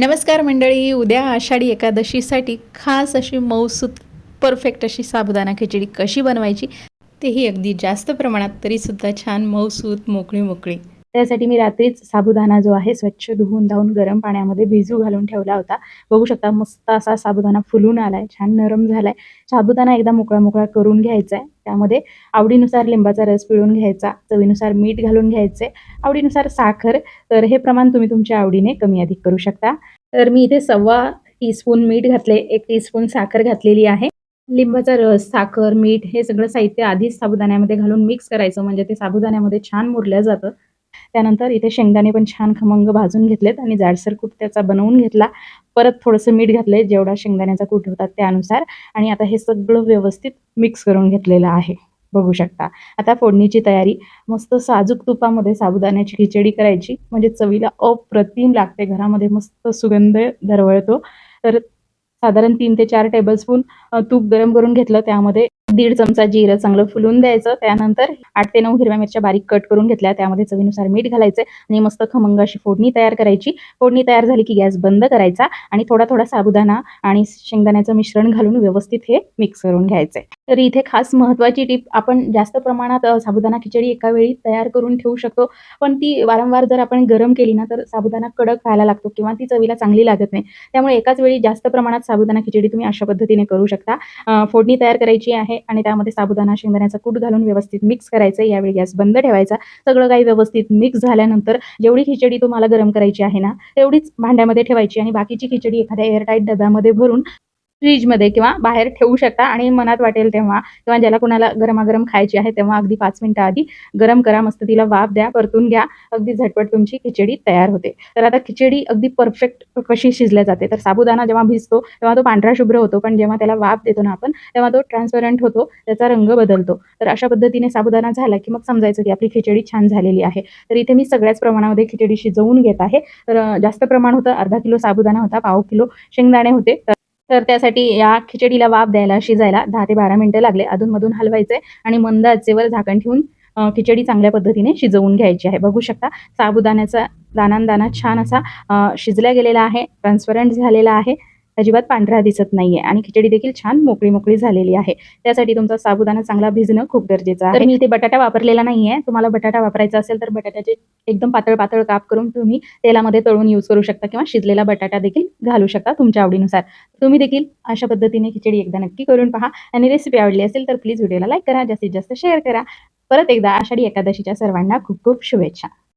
नमस्कार मंडळी. उद्या आषाढी एकादशीसाठी खास अशी मऊसूत परफेक्ट अशी साबुदाणा खिचडी कशी बनवायची, तेही अगदी जास्त प्रमाणात तरीसुद्धा छान मऊसूत मोकळी मोकळी. त्यासाठी मी रात्रीच साबुदाणा जो आहे स्वच्छ धुवून धावून गरम पाण्यामध्ये भिजू घालून ठेवला होता. बघू शकता मस्त असा साबुदाणा फुलून आलाय, छान नरम झालाय. साबुदाणा एकदा मोकळा मोकळा करून घ्यायचा आहे. त्यामध्ये आवडीनुसार लिंबाचा रस पिळून घ्यायचा, चवीनुसार मीठ घालून घ्यायचे, आवडीनुसार साखर. तर हे प्रमाण तुम्ही तुमच्या आवडीने कमी अधिक करू शकता. तर मी इथे 1.25 टीस्पून मीठ घातले, 1 टीस्पून साखर घातलेली आहे. लिंबाचा रस, साखर, मीठ हे सगळं साहित्य आधीच साबुदाण्यामध्ये घालून मिक्स करायचं, म्हणजे ते साबुदाण्यामध्ये छान मुरलं जातं. त्यानंतर इथे शेंगदाणे पण छान खमंग भाजून घेतलेत आणि जाडसर कूट त्याचा बनवून घेतला. परत थोडंसं मीठ घातलंय, जेवढा शेंगदाण्याचा कूट होता त्यानुसार. आणि आता हे सगळं व्यवस्थित मिक्स करून घेतलेलं आहे. बघू शकता. आता फोडणीची तयारी. मस्त साजूक तुपामध्ये साबुदाण्याची खिचडी करायची, म्हणजे चवीला अप्रतिम लागते. घरामध्ये मस्त सुगंध दरवळतो. तर साधारण 3 ते 4 टेबलस्पून तूप गरम करून घेतलं. त्यामध्ये 1.5 चमचा जिरं चांगलं फुलून द्यायचं. त्यानंतर 8 ते 9 हिरव्या मिरच्या बारीक कट करून घेतल्या. त्यामध्ये चवीनुसार मीठ घालायचं आणि मस्त खमंग अशी फोडणी तयार करायची. फोडणी तयार झाली की गॅस बंद करायचा आणि थोडा थोडा साबुदाणा आणि शेंगदाण्याचं मिश्रण घालून व्यवस्थित हे मिक्स करून घ्यायचंय. तर इथे खास महत्त्वाची टिप, आपण जास्त प्रमाणात साबुदाणा खिचडी एका वेळी तयार करून ठेवू शकतो, पण ती वारंवार जर आपण गरम केली ना, तर साबुदाणा कडक व्हायला लागतो किंवा ती चवीला चांगली लागत नाही. त्यामुळे एकाच वेळी जास्त प्रमाणात साबुदाणा खिचडी तुम्ही अशा पद्धतीने करू शकता. फोडणी तयार करायची आहे आणि त्यामध्ये साबुदाणा, शेंगदाण्याचा कूट घालून व्यवस्थित मिक्स करायचं. यावेळी गॅस बंद ठेवायचा. सगळं काही व्यवस्थित मिक्स झाल्यानंतर जेवढी खिचडी तुम्हाला गरम करायची आहे ना, तेवढीच भांड्यामध्ये ठेवायची आणि बाकीची खिचडी एखाद्या एअरटाईट डब्यामध्ये भरून फ्रीजमध्ये किंवा बाहेर ठेवू शकता आणि मनात वाटेल तेव्हा किंवा ज्याला कुणाला गरमागरम खायची आहे तेव्हा अगदी 5 मिनिटं आधी गरम करा. मस्त तिला वाफ द्या, परतून घ्या. अगदी झटपट तुमची खिचडी तयार होते. तर आता खिचडी अगदी परफेक्ट कशी शिजल्या जाते, तर साबुदाणा जेव्हा भिजतो तेव्हा तो पांढरा शुभ्र होतो, पण जेव्हा त्याला वाफ देतो ना आपण, तेव्हा तो ट्रान्सपरंट होतो, त्याचा रंग बदलतो. तर अशा पद्धतीने साबुदाणा झाला की मग समजायचं की आपली खिचडी छान झालेली आहे. तर इथे मी सगळ्याच प्रमाणामध्ये खिचडी शिजवून घेत आहे. तर जास्त प्रमाण होतं, अर्धा किलो साबुदाणा होता, पाव किलो शेंगदाणे होते. तर त्यासाठी या खिचडीला वाफ द्यायला, शिजायला 10 ते 12 मिनिटं लागले. अधूनमधून हलवायचंय आणि मंद आचेवर झाकण ठेवून खिचडी चांगल्या पद्धतीने शिजवून घ्यायची आहे. बघू शकता साबुदाण्याचा दाना छान असा शिजला गेलेला आहे, ट्रान्सपरंट झालेला आहे, अजिबात पांढरा दिसत नाहीये आणि खिचडी देखील छान मोकळी मोकळी झालेली आहे. त्यासाठी तुमचा साबुदाणा चांगला भिजणं खूप गरजेचं आहे. तर मी इथे बटाटा वापरलेला नाहीये. तुम्हाला बटाटा वापरायचा असेल तर बटाट्याचे एकदम पातळ पातळ काप करून तुम्ही तेलामध्ये तळून यूज करू शकता किंवा शिजलेला बटाटा देखील घालू शकता तुमच्या आवडीनुसार. तुम्ही देखील अशा पद्धतीने खिचडी एकदा नक्की करून पहा आणि रेसिपी आवडली असेल तर प्लीज व्हिडिओला लाईक करा, जास्तीत जास्त शेअर करा. परत एकदा आषाढी एकादशीच्या सर्वांना खूप खूप शुभेच्छा.